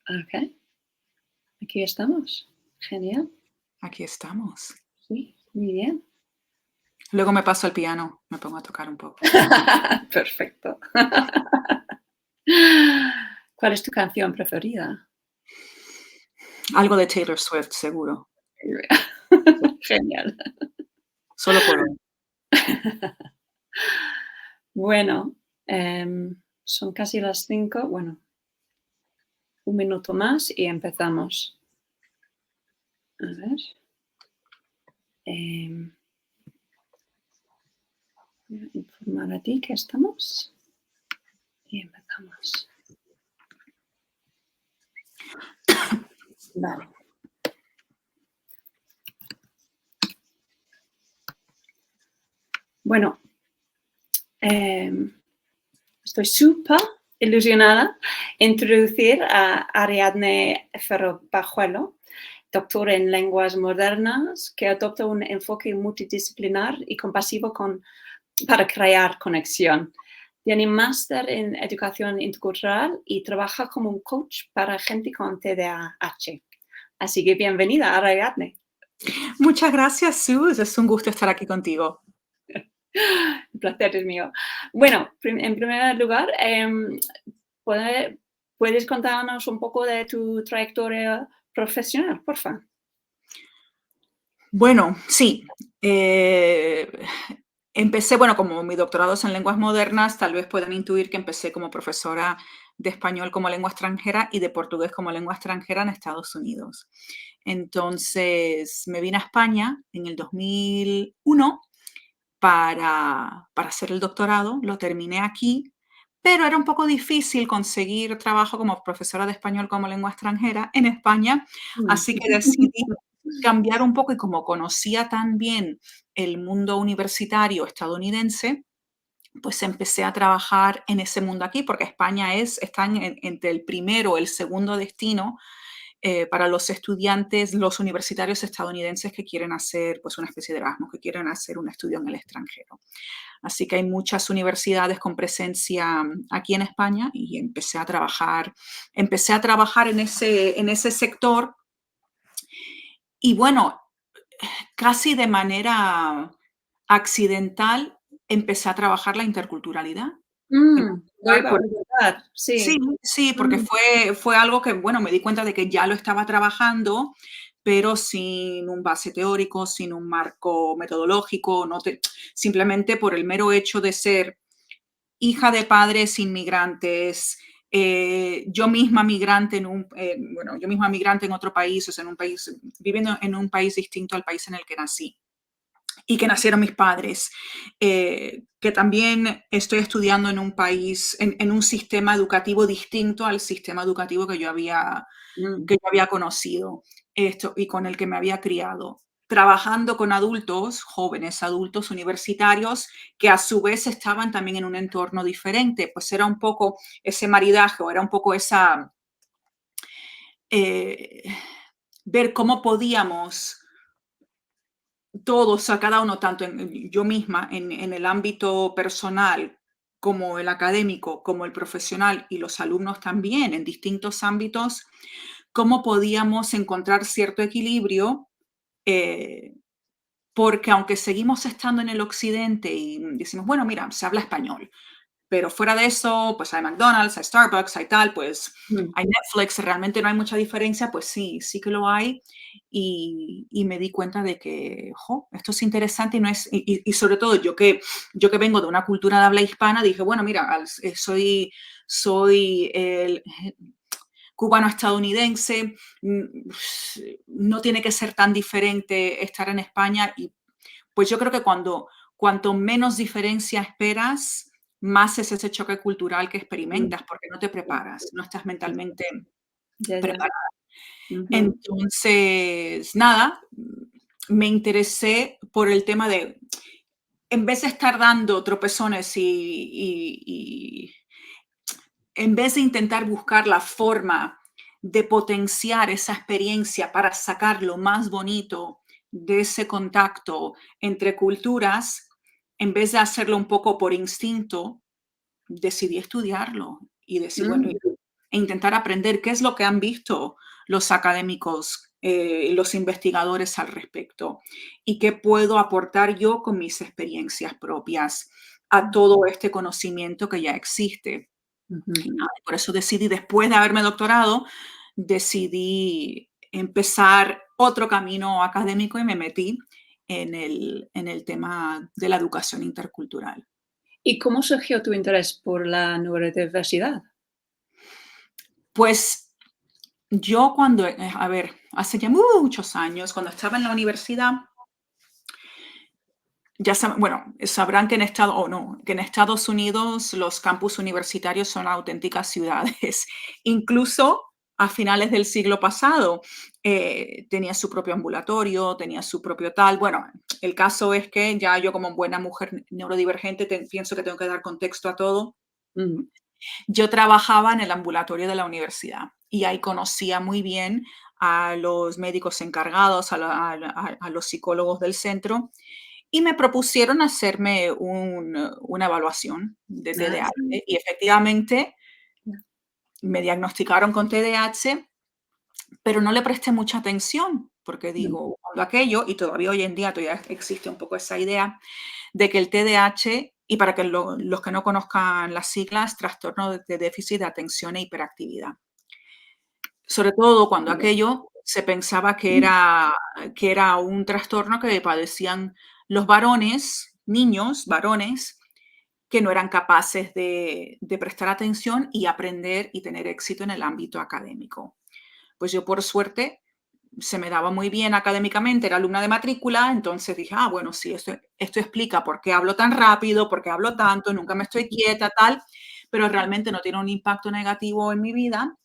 Ok, aquí estamos. Genial. Aquí estamos. Sí, muy bien. Luego me paso al piano, me pongo a tocar un poco. Perfecto. ¿Cuál es tu canción preferida? Algo de Taylor Swift, seguro. Genial. Solo por hoy. Bueno, son casi las 5. Bueno, un minuto más y empezamos. A ver. Em, Voy a informar a ti que estamos y empezamos. Vale. Bueno, estoy súper ilusionada de introducir a Ariadne Ferro-Pajuelo, doctora en lenguas modernas, que adopta un enfoque multidisciplinar y compasivo para crear conexión. Tiene un máster en educación intercultural y trabaja como un coach para gente con TDAH. Así que bienvenida, Ariadne. Muchas gracias, Sus. Es un gusto estar aquí contigo. El placer es mío. Bueno, en primer lugar, ¿puedes contarnos un poco de tu trayectoria profesional, por favor? Bueno, sí. Empecé, bueno, como mi doctorado es en lenguas modernas, tal vez puedan intuir que empecé como profesora de español como lengua extranjera y de portugués como lengua extranjera en Estados Unidos. Entonces, me vine a España en el 2001 para hacer el doctorado, lo terminé aquí, pero era un poco difícil conseguir trabajo como profesora de español como lengua extranjera en España, Mm. así que decidí cambiar un poco y como conocía tan bien el mundo universitario estadounidense, pues empecé a trabajar en ese mundo aquí, porque España está entre el primero y el segundo destino para los estudiantes, los universitarios estadounidenses que quieren hacer pues, una especie de Erasmus, que quieren hacer un estudio en el extranjero. Así que hay muchas universidades con presencia aquí en España y empecé a trabajar en ese sector y bueno, casi de manera accidental empecé a trabajar la interculturalidad. En Lo particular iba a preguntar, sí, sí. sí, porque Mm. fue algo que, bueno, me di cuenta de que ya lo estaba trabajando, pero sin un base teórico, sin un marco metodológico, simplemente por el mero hecho de ser hija de padres inmigrantes, yo misma migrante yo misma migrante en otro país, o sea, viviendo en un país distinto al país en el que nací y que nacieron mis padres, que también estoy estudiando en un país, en un sistema educativo distinto al sistema educativo Mm. que yo había conocido y con el que me había criado, trabajando con adultos, jóvenes adultos universitarios, que a su vez estaban también en un entorno diferente, pues era un poco ese maridaje, o era un poco eh, ver cómo podíamos todos, a cada uno, tanto yo misma, en el ámbito personal, como el académico, como el profesional y los alumnos también en distintos ámbitos, cómo podíamos encontrar cierto equilibrio, eh, porque aunque seguimos estando en el occidente y decimos, bueno, mira, se habla español, pero fuera de eso, pues hay McDonald's, hay Starbucks, hay tal, pues Mm. hay Netflix, realmente no hay mucha diferencia, pues sí, sí que lo hay. Y me di cuenta de que, jo, esto es interesante y no es, y sobre todo yo que vengo de una cultura de habla hispana, dije, bueno, mira, soy el cubano-estadounidense, no tiene que ser tan diferente estar en España y pues yo creo que cuanto menos diferencia esperas, más es ese choque cultural que Mm. experimentas, porque no te preparas, no estás mentalmente Ya, ya. preparada. Ujú. Entonces, nada, me interesé por el tema de, en vez de estar dando tropezones y en vez de intentar buscar la forma de potenciar esa experiencia para sacar lo más bonito de ese contacto entre culturas, en vez de hacerlo un poco por instinto, decidí estudiarlo y decir, bueno, Mm. e intentar aprender qué es lo que han visto los académicos, los investigadores al respecto y qué puedo aportar yo con mis experiencias propias a todo este conocimiento que ya existe. Ujú. Y nada, por eso decidí, después de haberme doctorado, decidí empezar otro camino académico y me metí en el tema de la educación intercultural. ¿Y cómo surgió tu interés por la neurodiversidad? Pues yo cuando, a ver, hace ya muchos años, cuando estaba en la universidad, bueno, sabrán que que en Estados Unidos los campus universitarios son auténticas ciudades. Incluso a finales del siglo pasado tenía su propio ambulatorio, tenía su propio tal. Bueno, el caso es que ya yo como buena mujer neurodivergente pienso que tengo que dar contexto a todo. Mm, Yo trabajaba en el ambulatorio de la universidad y ahí conocía muy bien a los médicos encargados, a los psicólogos del centro y me propusieron hacerme una evaluación de ah, TDAH y efectivamente me diagnosticaron con TDAH, pero no le presté mucha atención porque mm, digo, cuando aquello, y todavía hoy en día todavía existe un poco esa idea de que el TDAH, y para que los que no conozcan las siglas, trastorno de déficit de atención e hiperactividad. Sobre todo cuando aquello se pensaba que era un trastorno que padecían los varones, niños, varones, que no eran capaces de prestar atención y aprender y tener éxito en el ámbito académico. Pues yo, por suerte, se me daba muy bien académicamente, era alumna de matrícula, entonces dije, ah, bueno, sí, esto explica por qué hablo tan rápido, por qué hablo tanto, nunca me estoy quieta, tal, pero realmente no tiene un impacto negativo en mi vida.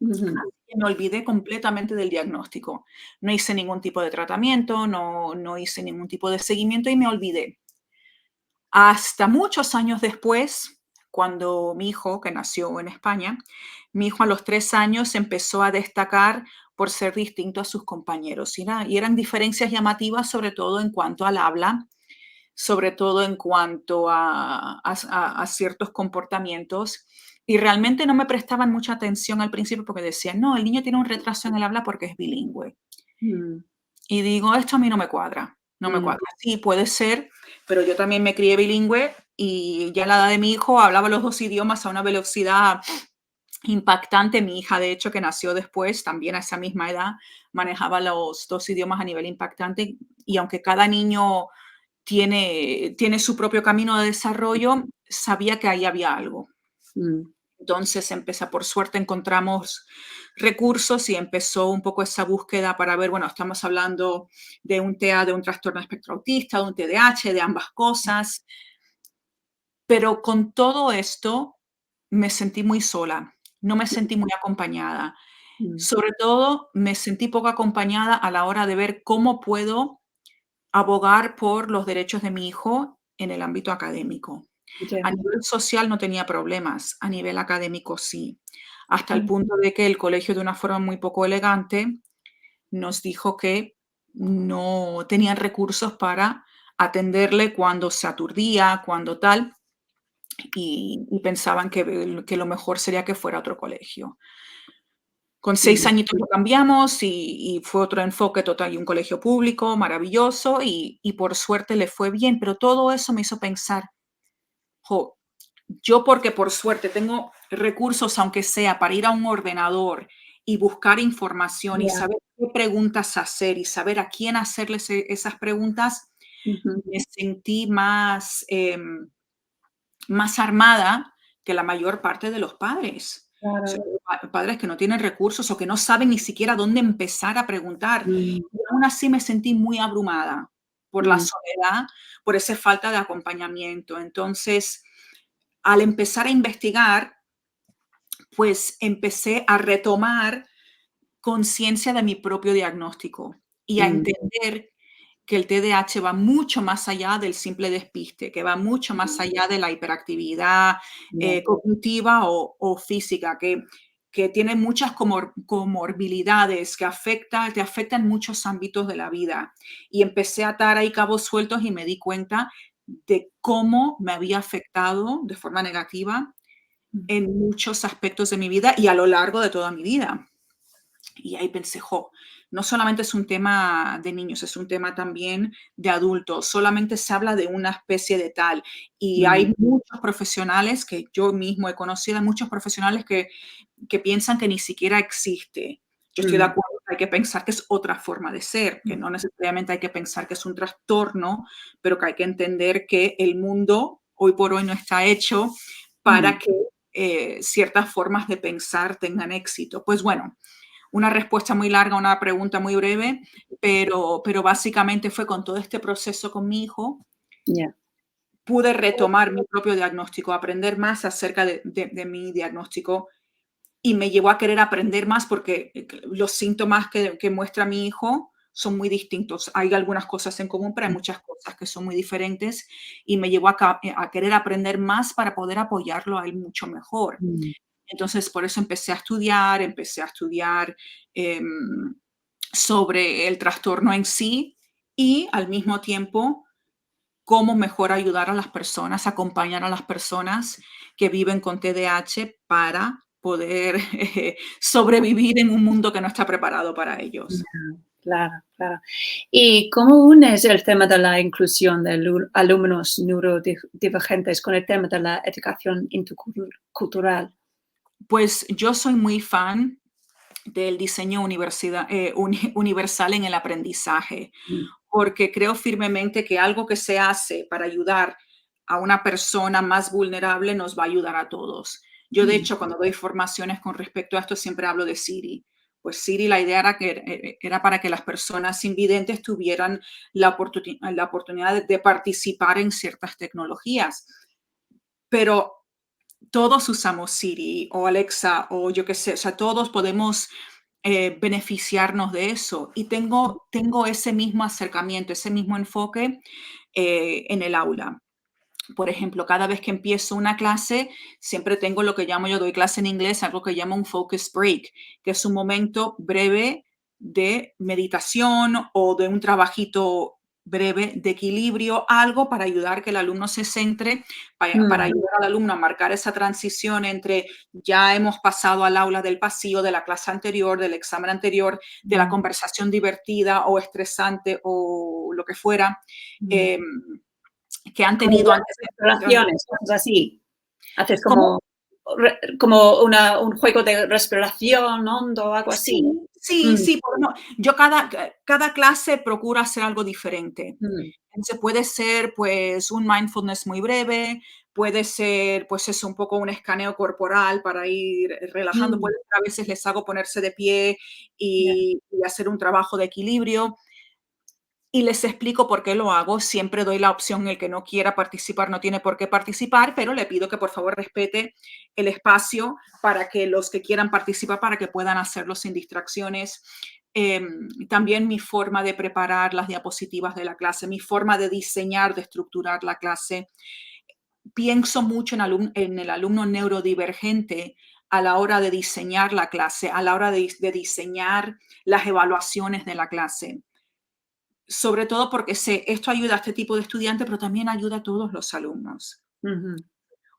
ujú, Así que me olvidé completamente del diagnóstico. No hice ningún tipo de tratamiento, no hice ningún tipo de seguimiento y me olvidé. Hasta muchos años después, cuando mi hijo, que nació en España, mi hijo a los 3 años empezó a destacar por ser distinto a sus compañeros. Y eran diferencias llamativas, sobre todo en cuanto al habla, sobre todo en cuanto a ciertos comportamientos. Y realmente no me prestaban mucha atención al principio porque decían, no, el niño tiene un retraso en el habla porque es bilingüe. mm, Y digo, esto a mí no me cuadra, no me mm, cuadra. Sí, puede ser, pero yo también me crié bilingüe y ya a la edad de mi hijo hablaba los 2 idiomas a una velocidad impactante. Mi hija, de hecho, que nació después, también a esa misma edad, manejaba los 2 idiomas a nivel impactante. Y aunque cada niño tiene su propio camino de desarrollo, sabía que ahí había algo. mm, Entonces por suerte encontramos recursos y empezó un poco esa búsqueda para ver, bueno, estamos hablando de un TEA, de un trastorno de espectro autista, de un TDAH, de ambas cosas, pero con todo esto me sentí muy sola, no me sentí muy acompañada. mm, Sobre todo, me sentí poco acompañada a la hora de ver cómo puedo abogar por los derechos de mi hijo en el ámbito académico. A ya, nivel social no tenía problemas, a nivel académico sí, hasta el mm, punto de que el colegio, de una forma muy poco elegante, nos dijo que no tenían recursos para atenderle cuando se aturdía, cuando tal, y pensaban que lo mejor sería que fuera a otro colegio. Con 6 mm, añitos lo cambiamos y fue otro enfoque total, y un colegio público maravilloso, y por suerte le fue bien, pero todo eso me hizo pensar: "Jo, yo porque por suerte tengo recursos, aunque sea para ir a un ordenador y buscar información y ya, saber qué preguntas hacer y saber a quién hacerles esas preguntas, ujú, me sentí más, más armada que la mayor parte de los padres. Sobre claro, todo padres que no tienen recursos o que no saben ni siquiera dónde empezar a preguntar. mm, Y aún así me sentí muy abrumada por la mm, soledad, por esa falta de acompañamiento. Entonces, al empezar a investigar, pues empecé a retomar conciencia de mi propio diagnóstico y a mm, entender que el TDAH va mucho más allá del simple despiste, que va mucho más allá de la hiperactividad ya, cognitiva o física, que tiene muchas comorbilidades te afectan muchos ámbitos de la vida. Y empecé a atar ahí cabos sueltos y me di cuenta de cómo me había afectado de forma negativa en muchos aspectos de mi vida y a lo largo de toda mi vida. Y ahí pensé, jo, no solamente es un tema de niños, es un tema también de adultos. Solamente se habla de una especie de tal. Y Mm, hay muchos profesionales que yo mismo he conocido, hay muchos profesionales que piensan que ni siquiera existe. Yo estoy de mm, acuerdo que hay que pensar que es otra forma de ser, que no necesariamente hay que pensar que es un trastorno, pero que hay que entender que el mundo hoy por hoy no está hecho mm. para que ciertas formas de pensar tengan éxito. Pues bueno, una respuesta muy larga, una pregunta muy breve, pero básicamente fue con todo este proceso con mi hijo, Ya. pude retomar mi propio diagnóstico, aprender más acerca de mi diagnóstico y me llevó a querer aprender más porque los síntomas que muestra mi hijo son muy distintos. Hay algunas cosas en común, pero hay muchas cosas que son muy diferentes y me llevó a querer aprender más para poder apoyarlo a él mucho mejor. Mm. Entonces, por eso empecé a estudiar em, sobre el trastorno en sí y al mismo tiempo cómo mejor ayudar a las personas, acompañar a las personas que viven con TDAH para poder sobrevivir en un mundo que no está preparado para Ya, ellos. claro, claro. ¿Y cómo unes el tema de la inclusión de alumnos neurodivergentes con el tema de la educación intercultural? Pues yo soy muy fan del diseño universal en el aprendizaje, Mm, porque creo firmemente que algo que se hace para ayudar a una persona más vulnerable nos va a ayudar a todos. Yo, de mm, hecho, cuando doy formaciones con respecto a esto, siempre hablo de Siri. Pues Siri, la idea era para que las personas invidentes tuvieran la oportunidad de participar en ciertas tecnologías. Pero todos usamos Siri o Alexa o yo qué sé, o sea, todos podemos beneficiarnos de eso. Y tengo ese mismo acercamiento, ese mismo enfoque en el aula. Por ejemplo, cada vez que empiezo una clase, siempre tengo lo que yo doy clase en inglés, algo que llamo un focus break, que es un momento breve de meditación o de un trabajito breve de equilibrio, algo para ayudar que el alumno se centre, para mm, ayudar al alumno a marcar esa transición entre ya hemos pasado al aula del pasillo, de la clase anterior, del examen anterior, de la mm, conversación divertida o estresante o lo que fuera. mm. em, que han Como tenido antes de entrar en respiraciones, cosas así. Haces ¿Cómo? como un juego de respiración hondo, algo así. Sí, sí, Mm, sí, por no yo cada clase procura hacer algo diferente. mm, Entonces, puede ser, pues, un mindfulness muy breve, puede ser, pues eso, un poco un escaneo corporal para ir relajando, mm, puede ser, a veces les hago ponerse de pie ya, y hacer un trabajo de equilibrio. Y les explico por qué lo hago. Siempre doy la opción, el que no quiera participar no tiene por qué participar, pero le pido que por favor respete el espacio para que los que quieran participar, para que puedan hacerlo sin distracciones. También mi forma de preparar las diapositivas de la clase, mi forma de diseñar, de estructurar la clase. Pienso mucho en el alumno neurodivergente a la hora de diseñar la clase, a la hora de diseñar las evaluaciones de la clase, sobre todo porque sé, esto ayuda a este tipo de estudiantes, pero también ayuda a todos los alumnos. ujú,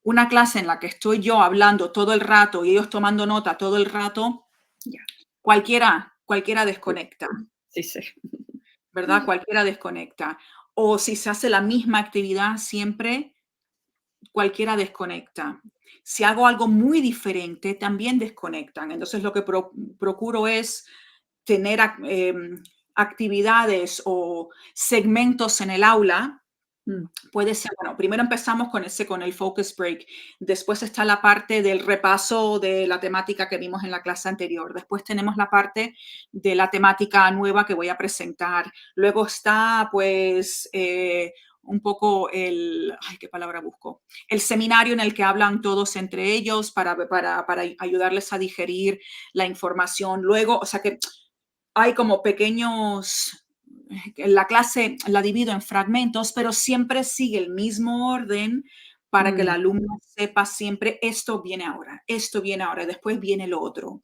Una clase en la que estoy yo hablando todo el rato y ellos tomando nota todo el rato, ya, cualquiera sí, desconecta, sí, sí. ¿verdad? Cualquiera desconecta. O si se hace la misma actividad siempre, cualquiera desconecta. Si hago algo muy diferente, también desconectan. Entonces, lo que procuro es tener actividades o segmentos en el aula. Mm, Puede ser, bueno, primero empezamos con el focus break, después está la parte del repaso de la temática que vimos en la clase anterior, después tenemos la parte de la temática nueva que voy a presentar, luego está pues un poco ay, ¿qué palabra busco? El seminario en el que hablan todos entre ellos para ayudarles a digerir la información, luego, o sea que hay como pequeños, la clase la divido en fragmentos, pero siempre sigue el mismo orden para que el mm, alumno sepa siempre esto viene ahora, después viene lo otro.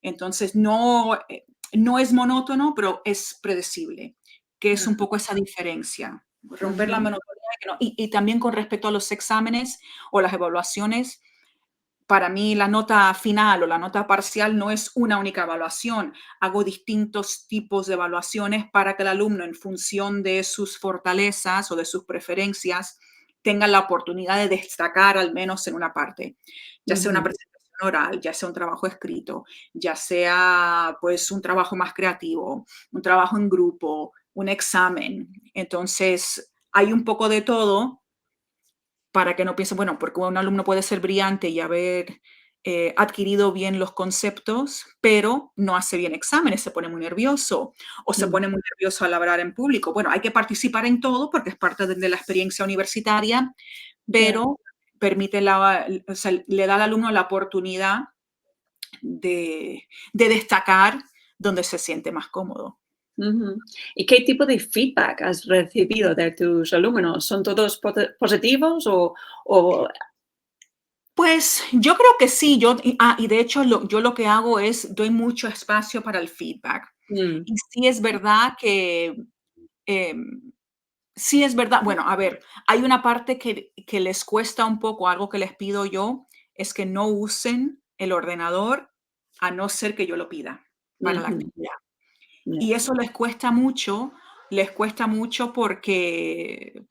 Entonces, no es monótono, pero es predecible, que es un ajá, poco esa diferencia, romper la ujú, monotonía. Y también con respecto a los exámenes o las evaluaciones, para mí la nota final o la nota parcial no es una única evaluación. Hago distintos tipos de evaluaciones para que el alumno, en función de sus fortalezas o de sus preferencias, tenga la oportunidad de destacar al menos en una parte, ya sea una Ujú. presentación oral, ya sea un trabajo escrito, ya sea pues un trabajo más creativo, un trabajo en grupo, un examen. Entonces, hay un poco de todo para que no piensen, bueno, porque un alumno puede ser brillante y haber adquirido bien los conceptos, pero no hace bien exámenes, se pone muy nervioso o se Mm. pone muy nervioso al hablar en público. Bueno, hay que participar en todo porque es parte de la experiencia universitaria, Ya. pero o sea, le da al alumno la oportunidad de destacar donde se siente más cómodo. Ujú. ¿Y qué tipo de feedback has recibido de tus alumnos? ¿Son todos positivos o Pues yo creo que sí, y de hecho yo lo que hago es doy mucho espacio para el feedback. mm, Y sí es verdad que, em, sí es verdad, bueno, a ver, hay una parte que les cuesta un poco, algo que les pido yo, es que no usen el ordenador a no ser que yo lo pida para la ujú, actividad. ya, Y eso les cuesta mucho porque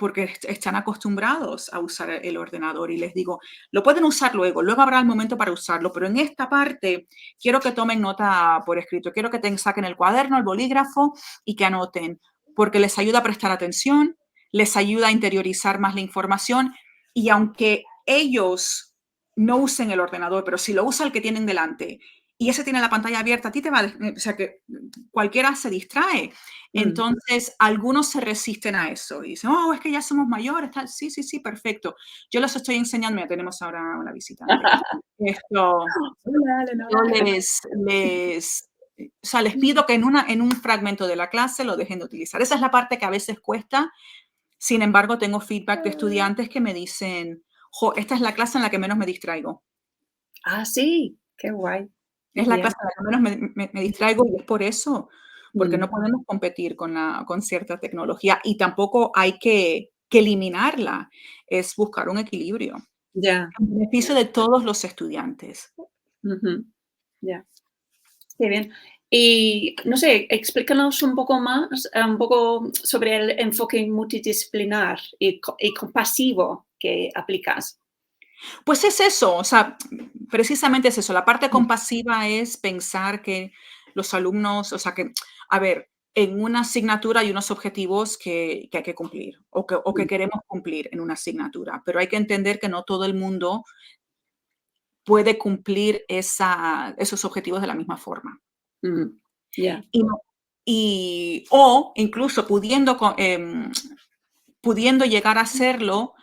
están acostumbrados a usar el ordenador y les digo, lo pueden usar luego habrá el momento para usarlo, pero en esta parte quiero que tomen nota por escrito, quiero que saquen el cuaderno, el bolígrafo y que anoten, porque les ayuda a prestar atención, les ayuda a interiorizar más la información y aunque ellos no usen el ordenador, pero si lo usa el que tienen delante y ese tiene la pantalla abierta, a ti te va a, o sea que cualquiera se distrae. mm. Entonces, algunos se resisten a eso y dicen, oh, es que ya somos mayores. Tal. Sí, sí, sí, perfecto. Yo les estoy enseñando, mira, tenemos ahora una visitante. Esto, Hola, yo Leonora. o sea, les pido que en un fragmento de la clase lo dejen de utilizar. Esa es la parte que a veces cuesta. Sin embargo, tengo feedback de estudiantes que me dicen, jo, esta es la clase en la que menos me distraigo. Ah, sí, qué guay. Es la Bien. clase en la que menos me distraigo y es por eso, porque no Mm, podemos competir con cierta tecnología y tampoco hay que eliminarla, es buscar un equilibrio ya, en beneficio de todos los estudiantes. ujú, ya. Qué bien. Y no sé, explícanos un poco más, un poco sobre el enfoque multidisciplinar y compasivo que aplicas. Pues es eso, o sea, precisamente es eso, la parte Mm, compasiva es pensar que los alumnos, o sea, que, a ver, en una asignatura hay unos objetivos que hay que cumplir o que mm, queremos cumplir en una asignatura, pero hay que entender que no todo el mundo puede cumplir esos objetivos de la misma forma. mm, ya, Y, o incluso pudiendo llegar a hacerlo,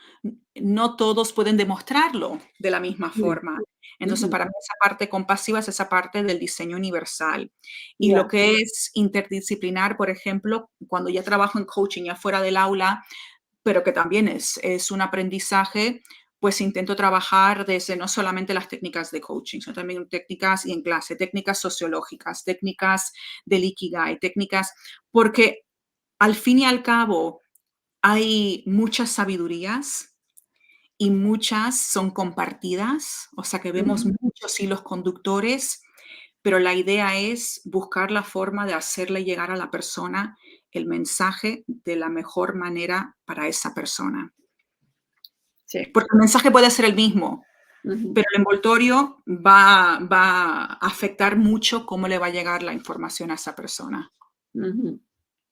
no todos pueden demostrarlo de la misma mm, forma. Entonces, ujú, para mí esa parte compasiva es esa parte del diseño universal. Y lo ya, que es interdisciplinar, por ejemplo, cuando ya trabajo en coaching ya fuera del aula, pero que también es un aprendizaje, pues intento trabajar desde no solamente las técnicas de coaching, sino también técnicas y en clase, técnicas sociológicas, técnicas del Ikigai, técnicas, porque al fin y al cabo hay muchas sabidurías y muchas son compartidas, o sea que vemos ujú, muchos hilos conductores, pero la idea es buscar la forma de hacerle llegar a la persona el mensaje de la mejor manera para esa persona. sí, Porque el mensaje puede ser el mismo, ujú, pero el envoltorio va a afectar mucho cómo le va a llegar la información a esa persona. ujú.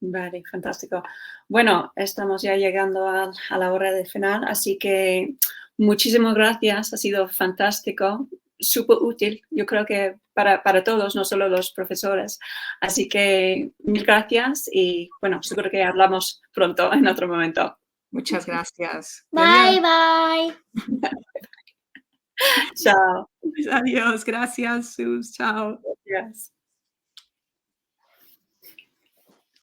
Vale, fantástico. Bueno, estamos ya llegando a la hora de final, así que muchísimas gracias, ha sido fantástico, súper útil, yo creo que para todos, no solo los profesores. Así que mil gracias y bueno, seguro que hablamos pronto en otro momento. Muchas gracias. Y adiós. Bye bye. Chao. Adiós. Gracias, Sus. Chao. Gracias.